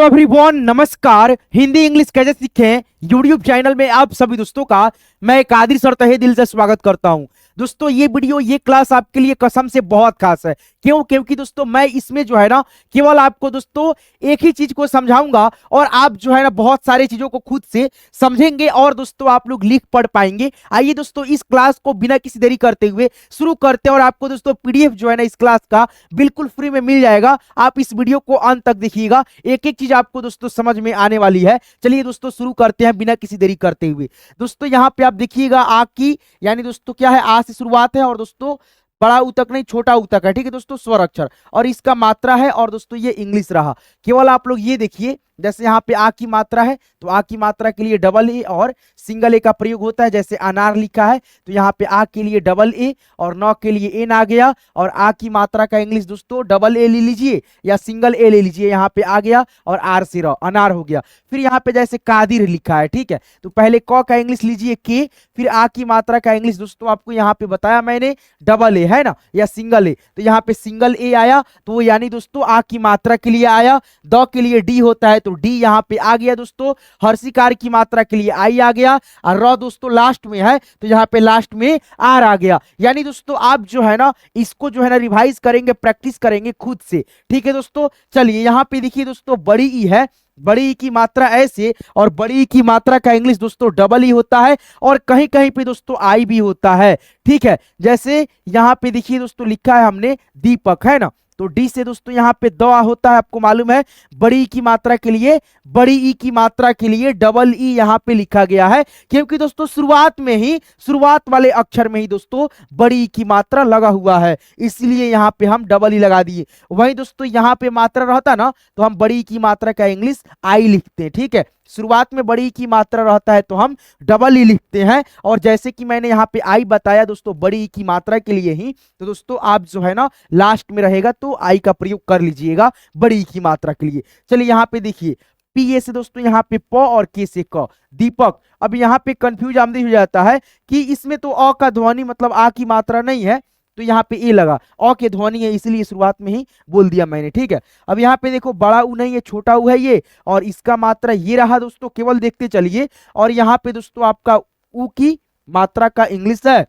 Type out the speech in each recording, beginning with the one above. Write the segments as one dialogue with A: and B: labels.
A: Everyone, नमस्कार। Hindi English कैसे सीखें यूट्यूब चैनल में आप सभी दोस्तों का मैं कादिर सर तहे दिल से स्वागत करता हूं। दोस्तों ये वीडियो ये क्लास आपके लिए कसम से बहुत खास है। क्यों? क्योंकि दोस्तों मैं इसमें जो है ना केवल आपको दोस्तों एक ही चीज को समझाऊंगा और आप जो है ना बहुत सारी चीजों को खुद से समझेंगे और दोस्तों आप लोग लिख पढ़ पाएंगे। आइए दोस्तों इस क्लास को बिना किसी देरी करते हुए शुरू करते हैं और आपको दोस्तों पीडीएफ जो है ना इस क्लास का बिल्कुल फ्री में मिल जाएगा। आप इस वीडियो को अंत तक देखिएगा, एक एक चीज आपको दोस्तों समझ में आने वाली है। चलिए दोस्तों शुरू करते हैं बिना किसी देरी करते हुए। दोस्तों यहाँ पे आप देखिएगा आ की यानी दोस्तों क्या है, आ से शुरुआत है और दोस्तों बड़ा ऊ तक नहीं छोटा ऊ तक है, ठीक है दोस्तों, स्वर अक्षर और इसका मात्रा है और दोस्तों ये इंग्लिश रहा। केवल आप लोग ये देखिए, जैसे यहाँ पे आ की मात्रा है तो आ की मात्रा के लिए डबल ए और सिंगल ए का प्रयोग होता है। जैसे अनार लिखा है तो यहाँ पे आ के लिए डबल ए और नौ के लिए एन आ गया और आ की मात्रा का इंग्लिश दोस्तों डबल ए ले लीजिए या सिंगल ए ले लीजिए, यहाँ पे आ गया और आर से र अनार हो गया। फिर यहाँ पे जैसे कादिर लिखा है, ठीक है, तो पहले क का इंग्लिश लीजिए के, फिर आ की मात्रा का इंग्लिश दोस्तों आपको यहाँ पे बताया मैंने डबल ए है ना या सिंगल ए, तो यहाँ पे सिंगल ए आया तो वो यानी दोस्तों आ की मात्रा के लिए आया। द के लिए डी होता है तो डी यहाँ पे आ गया दोस्तों। हर्षिकार की मात्रा के लिए आई आ गया और र दोस्तों लास्ट में है तो यहाँ पे लास्ट में आर आ गया। यानी दोस्तों आप जो है ना इसको जो है ना रिवाइज करेंगे, प्रैक्टिस करेंगे खुद से, ठीक है दोस्तों। चलिए यहाँ पे देखिए दोस्तों बड़ी ई है, बड़ी ई की मात्रा ऐसे और बड़ी ई की मात्रा का इंग्लिश दोस्तों डबल ई होता है और कहीं कहीं पे दोस्तों आई भी होता है, ठीक है। जैसे यहाँ पे देखिए दोस्तों लिखा है हमने दीपक है ना, तो डी से दोस्तों यहाँ पे द होता है, आपको मालूम है। बड़ी ई की मात्रा के लिए, बड़ी ई की मात्रा के लिए डबल ई यहाँ पे लिखा गया है क्योंकि दोस्तों शुरुआत में ही, शुरुआत वाले अक्षर में ही दोस्तों बड़ी ई की मात्रा लगा हुआ है, इसलिए यहाँ पे हम डबल ई लगा दिए। वही दोस्तों यहाँ पे मात्रा रहता ना तो हम बड़ी ई की मात्रा का इंग्लिश आई लिखते हैं, ठीक है। शुरुआत में बड़ी की मात्रा रहता है तो हम डबल ई लिखते हैं और जैसे कि मैंने यहाँ पे आई बताया दोस्तों बड़ी की मात्रा के लिए ही, तो दोस्तों आप जो है ना लास्ट में रहेगा तो आई का प्रयोग कर लीजिएगा बड़ी की मात्रा के लिए। चलिए यहाँ पे देखिए पी ए से दोस्तों यहाँ पे प और के से क, दीपक। अब यहाँ पे कंफ्यूज आमदी हो जाता है कि इसमें तो अ का ध्वनि मतलब आ की मात्रा नहीं है तो यहाँ पे ए लगा, अ के ध्वनि है इसलिए शुरुआत में ही बोल दिया मैंने, ठीक है। अब यहाँ पे देखो बड़ा ऊ नहीं है छोटा ऊ है ये और इसका मात्रा ये रहा दोस्तों, केवल देखते चलिए। और यहाँ पे दोस्तों आपका ऊ की मात्रा का इंग्लिश है,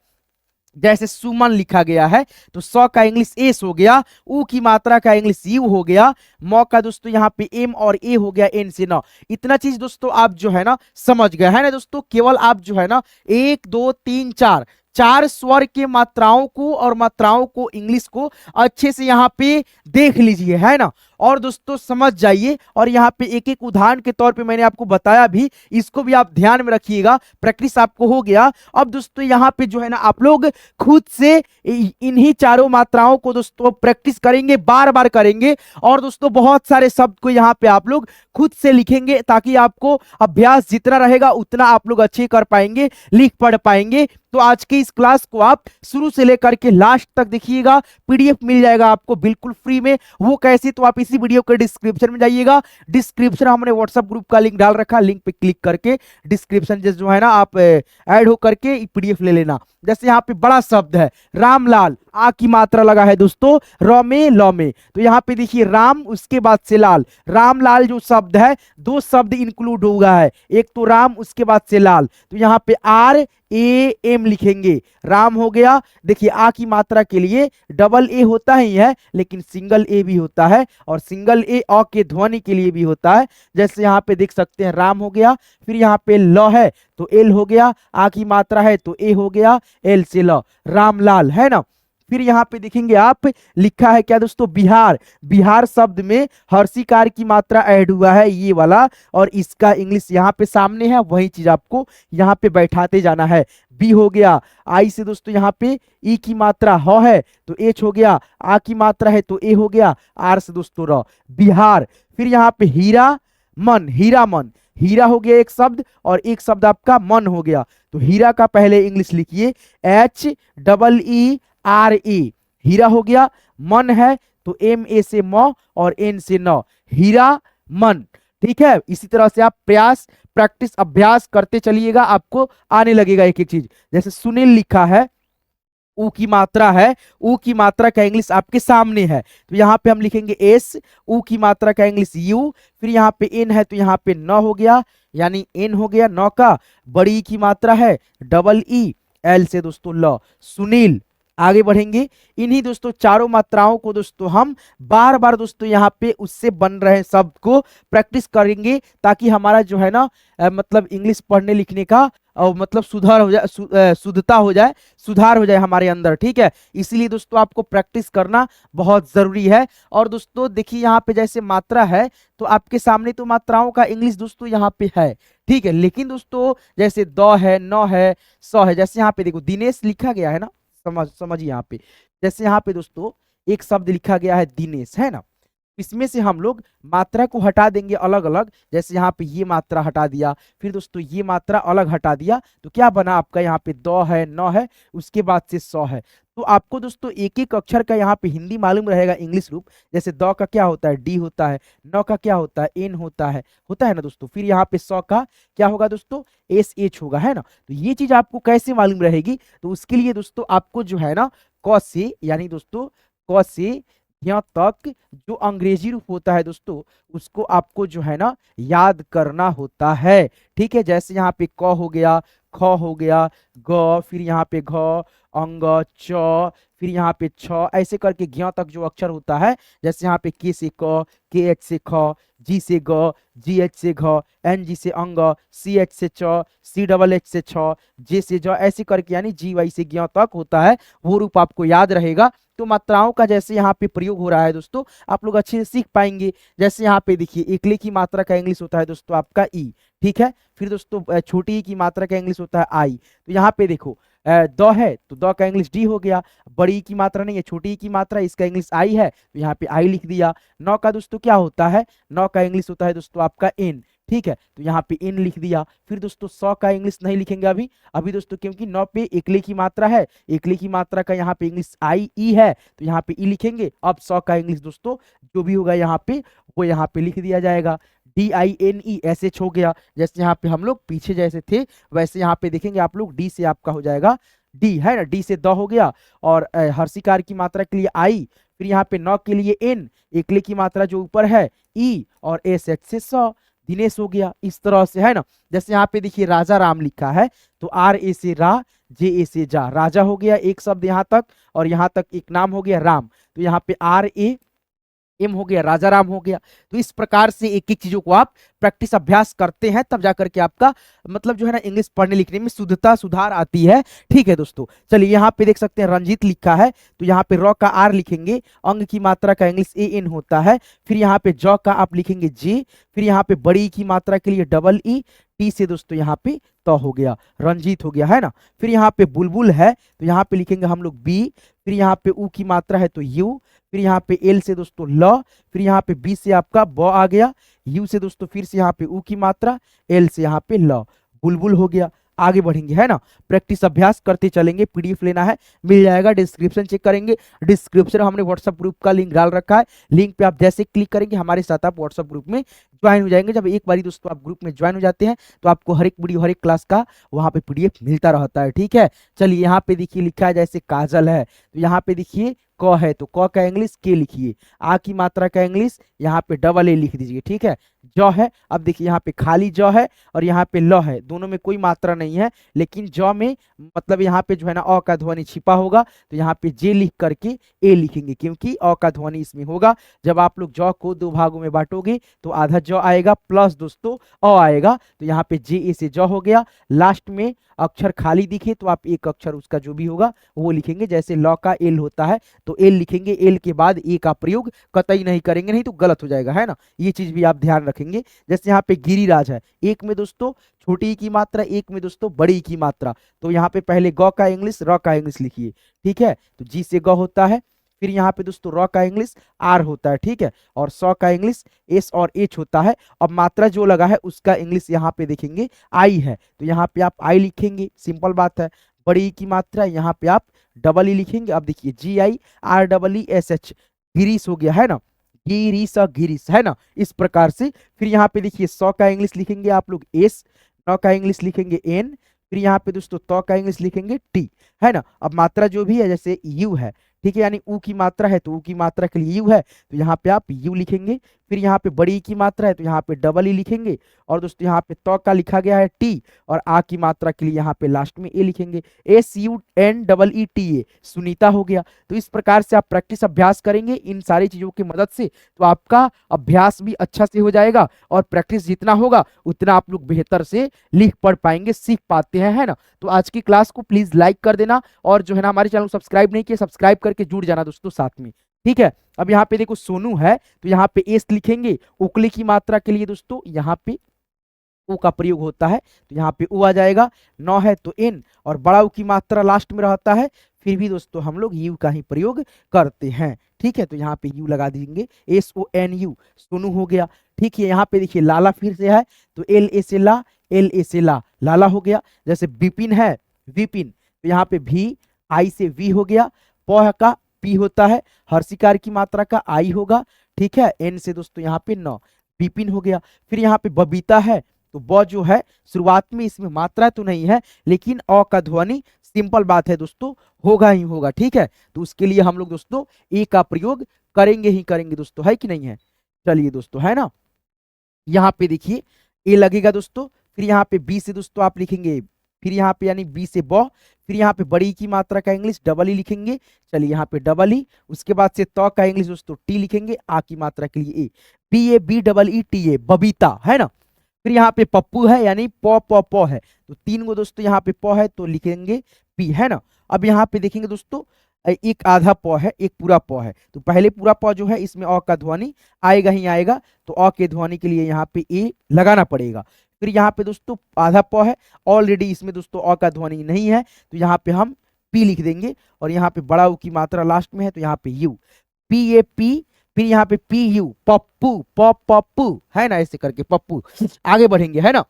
A: जैसे सुमन लिखा गया है तो स का इंग्लिश एस हो गया, ऊ की मात्रा का इंग्लिश यू हो गया, मौ का दोस्तों यहाँ पे एम और ए हो गया एन से न। इतना चीज दोस्तों आप जो है ना समझ गए है ना दोस्तों। केवल आप जो है ना एक दो तीन चार चार स्वर के मात्राओं को और मात्राओं को इंग्लिश को अच्छे से यहाँ पे देख लीजिए है ना और दोस्तों समझ जाइए। और यहाँ पे एक एक उदाहरण के तौर पे मैंने आपको बताया भी, इसको भी आप ध्यान में रखिएगा, प्रैक्टिस आपको हो गया। अब दोस्तों यहाँ पे जो है ना आप लोग खुद से इन्हीं चारों मात्राओं को दोस्तों प्रैक्टिस करेंगे, बार बार करेंगे और दोस्तों बहुत सारे शब्द को यहाँ पे आप लोग खुद से लिखेंगे ताकि आपको अभ्यास जितना रहेगा उतना आप लोग अच्छे कर पाएंगे, लिख पढ़ पाएंगे। तो आज के इस क्लास को आप शुरू से लेकर के लास्ट तक देखिएगा, पीडीएफ मिल जाएगा आपको बिल्कुल फ्री में। वो कैसे, तो आप इसी वीडियो के डिस्क्रिप्शन में जाइएगा, डिस्क्रिप्शन हमने व्हाट्सएप ग्रुप का लिंक डाल रखा, लिंक पे क्लिक करके डिस्क्रिप्शन जो है ना आप ऐड हो करके पीडीएफ ले लेना। जैसे यहाँ पे बड़ा शब्द है रामलाल, आ की मात्रा लगा है दोस्तों र में ल में, तो यहाँ पे देखिए राम उसके बाद से लाल, रामलाल जो शब्द है दो शब्द इंक्लूड हुआ है, एक तो राम उसके बाद से लाल, तो यहाँ पे आर ए एम लिखेंगे, राम हो गया। देखिए आ की मात्रा के लिए डबल ए होता ही है लेकिन सिंगल ए भी होता है और सिंगल ए अ के ध्वनि के लिए भी होता है। जैसे यहाँ पे देख सकते हैं राम हो गया, फिर यहाँ पे ल है तो एल हो गया, आ की मात्रा है तो ए हो गया, एल से ल, रामलाल है ना। फिर यहाँ पे देखेंगे आप लिखा है क्या दोस्तों बिहार, बिहार शब्द में हर्षिकार की मात्रा ऐड हुआ है ये वाला और इसका इंग्लिश यहाँ पे सामने है, वही चीज आपको यहाँ पे बैठाते जाना है। बी हो गया, आई से दोस्तों यहाँ पे ई की मात्रा ह है तो एच हो गया, आ की मात्रा है तो ए हो गया, आर से दोस्तों र, बिहार। फिर यहाँ पे हीरा मन, हीरा मन, हीरा हो गया एक शब्द और एक शब्द आपका मन हो गया, तो हीरा का पहले इंग्लिश लिखिए H double E R A, हीरा हो गया। मन है तो एम ए से म और एन से न, हीरा मन, ठीक है। इसी तरह से आप प्रयास प्रैक्टिस अभ्यास करते चलिएगा, आपको आने लगेगा एक एक चीज। जैसे सुनील लिखा है ऊ की मात्रा है, ऊ की मात्रा का इंग्लिश आपके सामने है, तो यहाँ पे हम लिखेंगे एस, ऊ की मात्रा का इंग्लिश यू, फिर यहाँ पे एन है तो यहाँ पे न हो गया, यानी एन हो गया नौ का, बड़ी ई की मात्रा है डबल ई, एल से दोस्तों ल, सुनील। आगे बढ़ेंगे, इन्हीं दोस्तों चारों मात्राओं को दोस्तों हम बार बार दोस्तों यहाँ पे उससे बन रहे शब्द को प्रैक्टिस करेंगे, ताकि हमारा जो है ना मतलब इंग्लिश पढ़ने लिखने का मतलब सुधार हो जाए, शुद्धता हो जाए, सुधार हो जाए हमारे अंदर, ठीक है। इसीलिए दोस्तों आपको प्रैक्टिस करना बहुत जरूरी है। और दोस्तों देखिए यहाँ पे जैसे मात्रा है तो आपके सामने तो मात्राओं का इंग्लिश दोस्तों यहाँ पे है, ठीक है, लेकिन दोस्तों जैसे द है, न है, स है, जैसे यहाँ पे देखो दिनेश लिखा गया है ना, समझिए यहाँ पे, जैसे यहाँ पे दोस्तों एक शब्द लिखा गया है दिनेश, है ना, इसमें से हम लोग मात्रा को हटा देंगे अलग अलग, जैसे यहाँ पे ये मात्रा हटा दिया, फिर दोस्तों ये मात्रा अलग हटा दिया, तो क्या बना आपका यहाँ पे द है, न है, उसके बाद से स है। तो आपको दोस्तों एक एक अक्षर का यहाँ पे हिंदी मालूम रहेगा इंग्लिश रूप, जैसे द का क्या होता है डी होता है, न का क्या होता है एन होता है ना दोस्तों, फिर यहाँ पे स का क्या होगा दोस्तों एस एच होगा, है ना। तो ये चीज आपको कैसे मालूम रहेगी, तो उसके लिए दोस्तों आपको जो है ना क से, यानी दोस्तों क से यहाँ तक जो अंग्रेजी रूप होता है दोस्तों उसको आपको जो है ना याद करना होता है, ठीक है। जैसे यहाँ पे क हो गया, ख हो गया, ग, फिर यहाँ पे घ, अंग, च, फिर यहाँ पे छ, ऐसे करके ज्ञ तक जो अक्षर होता है, जैसे यहाँ पे के से क, के एच से ख, जी से ग, जी एच से घ, एन जी से अंग, सी एच से च, सी डबल एच से छ, जे से ज, ऐसे करके यानी जी वाई से ज्ञ तक होता है, वो रूप आपको याद रहेगा। तो मात्राओं का जैसे यहाँ पे प्रयोग हो रहा है दोस्तों आप लोग अच्छे से सीख पाएंगे। जैसे यहाँ पे देखिए एकले की मात्रा का इंग्लिश होता है दोस्तों आपका ई, ठीक है, फिर दोस्तों छोटी ई की मात्रा का इंग्लिश होता है आई, तो यहाँ पे देखो द है तो द का इंग्लिश डी हो गया, बड़ी ई की मात्रा नहीं है, छोटी ई की मात्रा, इसका इंग्लिश आई है तो यहाँ पे आई लिख दिया। नौ का दोस्तों क्या होता है, नौ का इंग्लिश होता है दोस्तों आपका एन, ठीक है, तो यहाँ पे इन लिख दिया। फिर दोस्तों 100 का इंग्लिश नहीं लिखेंगे अभी अभी दोस्तों, क्योंकि 9 पे एकले की मात्रा है, एकले की मात्रा का यहाँ पे इंग्लिश आई ई है तो यहाँ पे ई लिखेंगे। अब 100 का इंग्लिश दोस्तों जो भी होगा यहाँ पे वो यहाँ पे लिख दिया जाएगा, DINE एस एच हो गया, जैसे यहाँ पे हम लोग पीछे जैसे थे वैसे यहाँ पे देखेंगे आप लोग, डी से आपका हो जाएगा डी, है ना, डी से द हो गया, और हर्षिकार की मात्रा के लिए आई, फिर यहाँ पे 9 के लिए एन, एकले की मात्रा जो ऊपर है ई, और एस एच से 100 दिनेश हो गया, इस तरह से, है ना। जैसे यहाँ पे देखिए राजा राम लिखा है तो आर ए से रा, जे ए से जा, राजा हो गया एक शब्द यहाँ तक, और यहाँ तक एक नाम हो गया राम, तो यहाँ पे आर ए एम हो गया, राजा राम हो गया। तो इस प्रकार से एक एक चीजों को आप प्रैक्टिस अभ्यास करते हैं तब जाकर के आपका मतलब जो है ना इंग्लिश पढ़ने लिखने में शुद्धता सुधार आती है, ठीक है दोस्तों। चलिए यहाँ पे देख सकते हैं रंजीत लिखा है तो यहाँ पे र का आर लिखेंगे, अंग की मात्रा का इंग्लिश ए एन होता है, फिर यहाँ पे ज का आप लिखेंगे जे, फिर यहाँ पे बड़ी ई की मात्रा के लिए डबल ई, टी से दोस्तों यहाँ पे तो हो गया, रंजीत हो गया, है ना। फिर यहाँ पे बुलबुल है तो यहाँ पे लिखेंगे हम लोग बी, फिर यहाँ पे ऊ की मात्रा है तो यू, फिर यहाँ पे एल से दोस्तों ल, फिर यहाँ पे बी से आपका ब आ गया, यू से दोस्तों फिर से यहाँ पे ऊ की मात्रा, एल से यहाँ पे ल, बुलबुल हो गया। आगे बढ़ेंगे, है ना, प्रैक्टिस अभ्यास करते चलेंगे। पीडीएफ लेना है मिल जाएगा, डिस्क्रिप्शन चेक करेंगे, डिस्क्रिप्शन में हमने व्हाट्सएप ग्रुप का लिंक डाल रखा है, लिंक पे आप जैसे क्लिक करेंगे हमारे साथ आप व्हाट्सएप ग्रुप में ज्वाइन हो जाएंगे। जब एक बारी दोस्तों आप ग्रुप में ज्वाइन हो जाते हैं तो आपको हर एक वीडियो हर एक क्लास का वहां पे पीडीएफ मिलता रहता है, ठीक है। चलिए यहाँ पे देखिए लिखा है जैसे काजल है तो यहाँ पे देखिए क है तो क का इंग्लिश के लिखिए, आ की मात्रा का इंग्लिश यहाँ पे डबल ए लिख दीजिए, ठीक है। ज है, अब देखिए यहाँ पे खाली ज है और यहाँ पे ल है, दोनों में कोई मात्रा नहीं है, लेकिन ज में मतलब यहाँ पे जो है ना अ का ध्वनि छिपा होगा तो यहाँ पे जे लिख करके ए लिखेंगे, क्योंकि अ का ध्वनि इसमें होगा। जब आप लोग ज को दो भागों में बांटोगे तो आधा ज आएगा प्लस दोस्तों अ आएगा, तो यहाँ पे जे ए से ज हो गया। लास्ट में अक्षर खाली दिखे तो आप एक अक्षर उसका जो भी होगा वो लिखेंगे, जैसे ल का एल होता है तो एल लिखेंगे, एल के बाद ए का प्रयोग कतई नहीं करेंगे, नहीं तो गलत हो जाएगा, है ना, ये चीज भी आप ध्यान रखेंगे। जैसे यहाँ पे गिरिराज है, एक में दोस्तों छोटी की मात्रा, एक में दोस्तों बड़ी की मात्रा, तो यहाँ पे पहले ग का इंग्लिश र का इंग्लिश लिखिए, ठीक है, तो जी से ग होता है, फिर यहाँ पे दोस्तों र का इंग्लिश आर होता है, ठीक है, और स का इंग्लिश एस और एच होता है। अब मात्रा जो लगा है उसका इंग्लिश यहाँ पे देखेंगे आई है तो यहाँ पे आप आई लिखेंगे, सिंपल बात है। बड़ी की मात्रा यहाँ पे आप डबल ई लिखेंगे। अब देखिए GIREESH गिरीश हो गया, है ना, गिरीश गिरीश, है ना, इस प्रकार से। फिर यहाँ पे देखिए 100 का इंग्लिश लिखेंगे आप लोग एस, 9 का इंग्लिश लिखेंगे एन, फिर यहाँ पे दोस्तों तो का इंग्लिश लिखेंगे टी, है ना। अब मात्रा जो भी है जैसे यू है, ठीक है, यानी ऊ की मात्रा है तो ऊ की मात्रा के लिए यू है तो यहाँ पे आप यू लिखेंगे। फिर यहाँ पे बड़ी ई की मात्रा है तो यहाँ पे डबल ई लिखेंगे। और दोस्तों यहाँ पे तो का लिखा गया है टी, और आ की मात्रा के लिए यहाँ पे लास्ट में ए लिखेंगे, SUNEETA, सुनीता हो गया। तो इस प्रकार से आप प्रैक्टिस अभ्यास करेंगे इन सारी चीजों की मदद से, तो आपका अभ्यास भी अच्छा से हो जाएगा, और प्रैक्टिस जितना होगा उतना आप लोग बेहतर से लिख पढ़ पाएंगे, सीख पाते हैं, है ना। तो आज की क्लास को प्लीज लाइक कर देना, और जो है ना हमारे चैनल को सब्सक्राइब नहीं किया सब्सक्राइब करके जुड़ जाना दोस्तों साथ में, ठीक है। अब यहाँ पे देखो सोनू है तो यहाँ पे एस लिखेंगे। उकली की मात्रा के लिए दोस्तों यहाँ पे ओ का प्रयोग होता है तो यहाँ पे ओ आ जाएगा। नौ है तो एन, और बड़ा ऊ की मात्रा लास्ट में रहता है, फिर भी दोस्तों हम लोग यू का ही प्रयोग करते हैं, ठीक है। तो यहाँ पे यू लगा देंगे, SONU, सोनू हो गया। ठीक है, यहाँ पे देखिए लाला फिर से है तो LA से ला, LA से ला, लाला हो गया। जैसे विपिन है, विपिन, तो यहाँ पे भी आई से वी हो गया। पौह का पी होता है, हर्षिकार की मात्रा का आई होगा, ठीक है। एन से दोस्तों यहाँ पे नौ, विपिन हो गया। फिर यहाँ पे बबीता है तो ब जो है शुरुआत में इसमें मात्रा तो नहीं है, लेकिन अ का ध्वनि सिंपल बात है दोस्तों होगा ही होगा, ठीक है। तो उसके लिए हम लोग दोस्तों ए का प्रयोग करेंगे ही करेंगे दोस्तों, है कि नहीं है। चलिए दोस्तों, है ना। यहाँ पे देखिए ए लगेगा दोस्तों, फिर यहाँ पे बी से दोस्तों आप लिखेंगे, फिर यहाँ पे यानी बी से ब, फिर यहाँ पे बड़ी की मात्रा का इंग्लिश डबल ई लिखेंगे। चलिए यहाँ पे डबल ई, उसके बाद से तो का इंग्लिश दोस्तों टी लिखेंगे, आ की मात्रा के लिए ए, BABEE बबीता, है ना। फिर यहाँ पे पप्पू है यानी प प प है, तो तीन गो दोस्तों यहाँ पे प है तो लिखेंगे पी, है ना। अब यहाँ पे देखेंगे दोस्तों एक आधा प है एक पूरा प है, तो पहले पूरा प जो है इसमें अ का ध्वनि आएगा ही आएगा, तो अ के ध्वनि के लिए यहाँ पे ए लगाना पड़ेगा। फिर यहाँ पे दोस्तों आधा प है, ऑलरेडी इसमें दोस्तों अ का ध्वनि नहीं है तो यहाँ पे हम पी लिख देंगे, और यहाँ पे बड़ा ऊ की मात्रा लास्ट में है तो यहाँ पे यू, PAP, फिर यहाँ पे PU, पप्पू, पप्पू, है ना, ऐसे करके पप्पू। आगे बढ़ेंगे, है ना।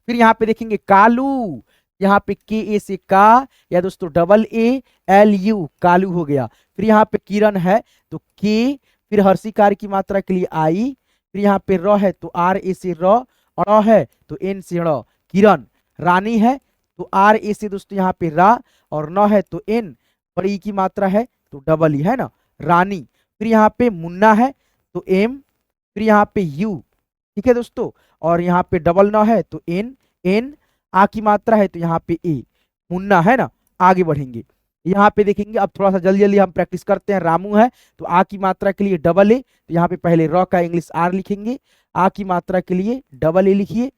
A: फिर यहाँ पे देखेंगे कालू, यहाँ पे KA से का, या दोस्तों AALU, कालू हो गया। फिर यहाँ पे किरण है तो के, फिर हर्षिकार की मात्रा के लिए आई, फिर यहाँ पे र है तो RA से र, और है तो N से ण, किरण। रानी है तो RA से दोस्तों यहाँ पे रा, और न है तो N, बड़ी की मात्रा है तो डबल ई, है ना, रानी। फिर यहाँ पे मुन्ना है तो M, फिर यहाँ पे U, ठीक है दोस्तों, और यहाँ पे डबल न है तो N, आ की मात्रा है तो यहाँ पे ए, मुन्ना, है ना। आगे बढ़ेंगे, यहाँ पे देखेंगे, अब थोड़ा सा जल्दी जल्दी हम प्रैक्टिस करते हैं। रामू है तो आ की मात्रा के लिए डबल ए, तो यहाँ पे पहले र का इंग्लिश आर लिखेंगे, आ की मात्रा के लिए डबल ए लिखिए,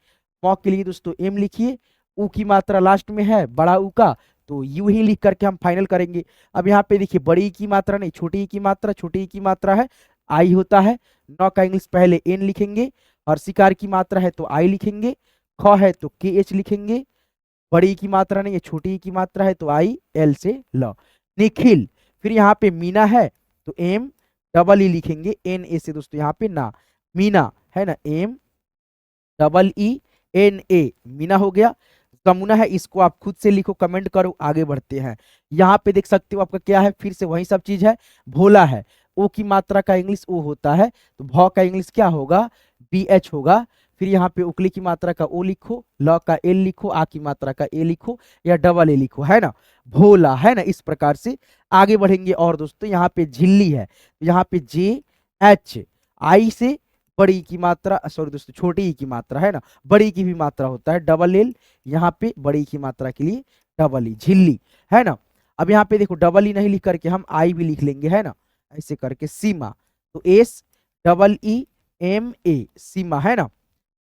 A: म के लिए दोस्तों एम लिखिए, ऊ की मात्रा लास्ट में है बड़ा ऊ का तो यू ही लिख करके हम फाइनल करेंगे। अब यहाँ पे देखिए बड़ी की मात्रा नहीं, छोटी की मात्रा, छोटी की मात्रा है आई होता है। न का इंग्लिश पहले एन लिखेंगे, हर्षिकार की मात्रा है तो आई लिखेंगे, ख है तो KH लिखेंगे, बड़ी की मात्रा नहीं है छोटी की मात्रा है तो आई, एल से ल, निखिल। फिर यहाँ पे मीना है तो एम डबल ई लिखेंगे, NA से दोस्तों यहाँ पे ना, मीना, है ना, MEENA, मीना हो गया। जमुना है, इसको आप खुद से लिखो, कमेंट करो, आगे बढ़ते हैं। यहाँ पे देख सकते हो आपका क्या है, फिर से वही सब चीज है। भोला है, ओ की मात्रा का इंग्लिश ओ होता है तो भ का इंग्लिश क्या होगा, BH होगा। फिर यहाँ पे उकली की मात्रा का ओ लिखो, ल का एल लिखो, आ की मात्रा का ए लिखो, या डबल ए लिखो, है ना, भोला, है ना। इस प्रकार से आगे बढ़ेंगे। और दोस्तों यहाँ पे झिल्ली है, यहाँ पे JH, आई से बड़ी की मात्रा, सॉरी दोस्तों छोटी की मात्रा, है ना, बड़ी की भी मात्रा होता है डबल एल, यहाँ पे बड़ी की मात्रा के लिए डबल ई, झिल्ली, है ना। अब यहाँ पे देखो डबल ई नहीं लिख करके हम आई भी लिख लेंगे, है ना, ऐसे करके। सीमा तो SEEMA, सीमा, है ना।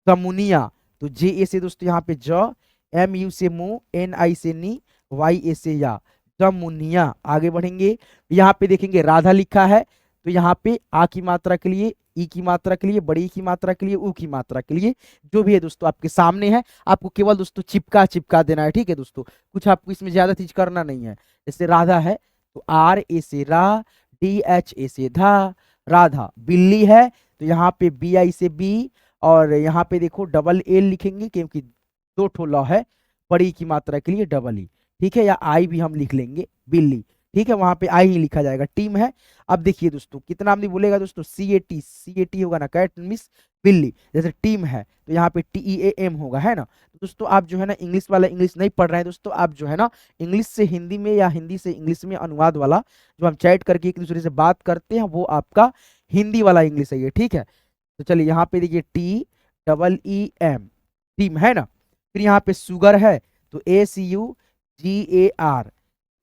A: कमुनिया तो JA से दोस्तों यहाँ पे ज, MU से मु, NI से नी, YA से या, जमुनिया। आगे बढ़ेंगे, यहाँ पे देखेंगे राधा लिखा है तो यहाँ पे आ की मात्रा के लिए, ई की मात्रा के लिए, बड़ी की मात्रा के लिए, ऊ की मात्रा के लिए, जो भी है दोस्तों आपके सामने है, आपको केवल दोस्तों चिपका चिपका देना है, ठीक है दोस्तों, कुछ आपको इसमें ज्यादा चीज करना नहीं है। जैसे राधा है तो RA से रा, DHA से धा, राधा। बिल्ली है तो यहाँ पे BI से बी, और यहाँ पे देखो डबल एल लिखेंगे क्योंकि दो ठो ल है, बड़ी की मात्रा के लिए डबल ई, ठीक है, या आई भी हम लिख लेंगे, बिल्ली। ठीक है, वहां पे आई ही लिखा जाएगा, टीम है। अब देखिए दोस्तों, कितना आदमी बोलेगा दोस्तों, सी ए टी होगा ना, कैट मिस बिल्ली, जैसे टीम है तो यहाँ पे TEAM होगा, है ना। तो दोस्तों आप जो है ना इंग्लिश वाला इंग्लिश नहीं पढ़ रहे हैं दोस्तों, आप जो है ना इंग्लिश से हिंदी में या हिंदी से इंग्लिश में अनुवाद वाला, जो हम चैट करके एक दूसरे से बात करते हैं, वो आपका हिंदी वाला इंग्लिश है ये, ठीक है। तो चलिए यहाँ पे देखिए TEEM, टीम है ना। फिर यहाँ पे शुगर है तो SUGAR,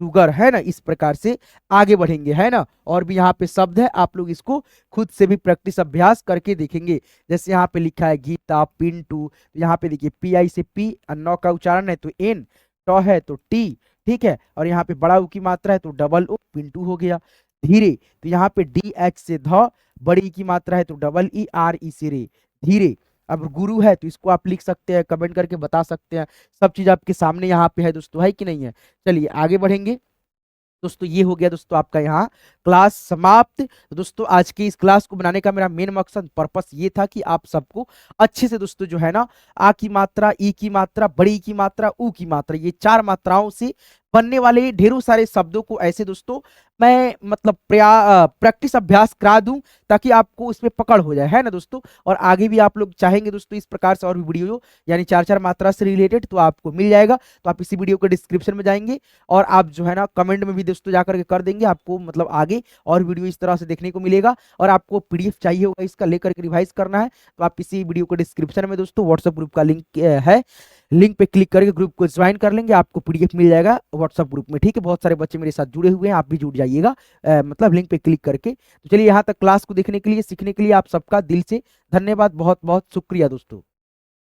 A: शुगर है ना। इस प्रकार से आगे बढ़ेंगे, है ना। और भी यहाँ पे शब्द है, आप लोग इसको खुद से भी प्रैक्टिस अभ्यास करके देखेंगे। जैसे यहाँ पे लिखा है गीता, पिंटू, तो यहाँ पे देखिए PI से P, नौ का उच्चारण है तो N, टॉ है तो T, ठीक है। और यहाँ पे बड़ा ऊ की मात्रा है तो डबल ओ, पिंटू हो गया। धीरे, तो यहाँ पे DH से ध, बड़ी की मात्रा है तो EE से रे, धीरे। अब गुरु है तो इसको आप लिख सकते हैं, कमेंट करके बता सकते हैं। सब चीज आपके सामने यहाँ पे है दोस्तों, है कि नहीं है। चलिए आगे बढ़ेंगे दोस्तों। ये हो गया दोस्तों आपका यहाँ क्लास समाप्त। तो दोस्तों आज की इस क्लास को बनाने का मेरा मेन मकसद पर्पस ये था कि आप सबको अच्छे से दोस्तों जो है ना आ की मात्रा, ई की मात्रा, बड़ी की मात्रा, ऊ की मात्रा, ये चार मात्राओं से बनने वाले ढेरों सारे शब्दों को ऐसे दोस्तों मैं मतलब प्रैक्टिस अभ्यास करा दूं, ताकि आपको इसमें पकड़ हो जाए, है ना दोस्तों। और आगे भी आप लोग चाहेंगे दोस्तों इस प्रकार से और भी वीडियो, यानी चार चार मात्रा से रिलेटेड, तो आपको मिल जाएगा। तो आप इसी वीडियो के डिस्क्रिप्शन में जाएंगे और आप जो है ना कमेंट में भी दोस्तों जाकर के कर देंगे, आपको मतलब आगे और वीडियो इस तरह से देखने को मिलेगा। और आपको PDF चाहिए होगा इसका, लेकर के रिवाइज करना है, तो आप इसी वीडियो के डिस्क्रिप्शन में दोस्तों व्हाट्सएप ग्रुप का लिंक है, लिंक पे क्लिक करके ग्रुप को ज्वाइन कर लेंगे, आपको PDF मिल जाएगा व्हाट्सएप ग्रुप में, ठीक है। बहुत सारे बच्चे मेरे साथ जुड़े हुए हैं, आप भी जुड़ जाइएगा मतलब लिंक पे क्लिक करके। तो चलिए यहाँ तक क्लास को देखने के लिए, सीखने के लिए आप सबका दिल से धन्यवाद, बहुत बहुत शुक्रिया दोस्तों।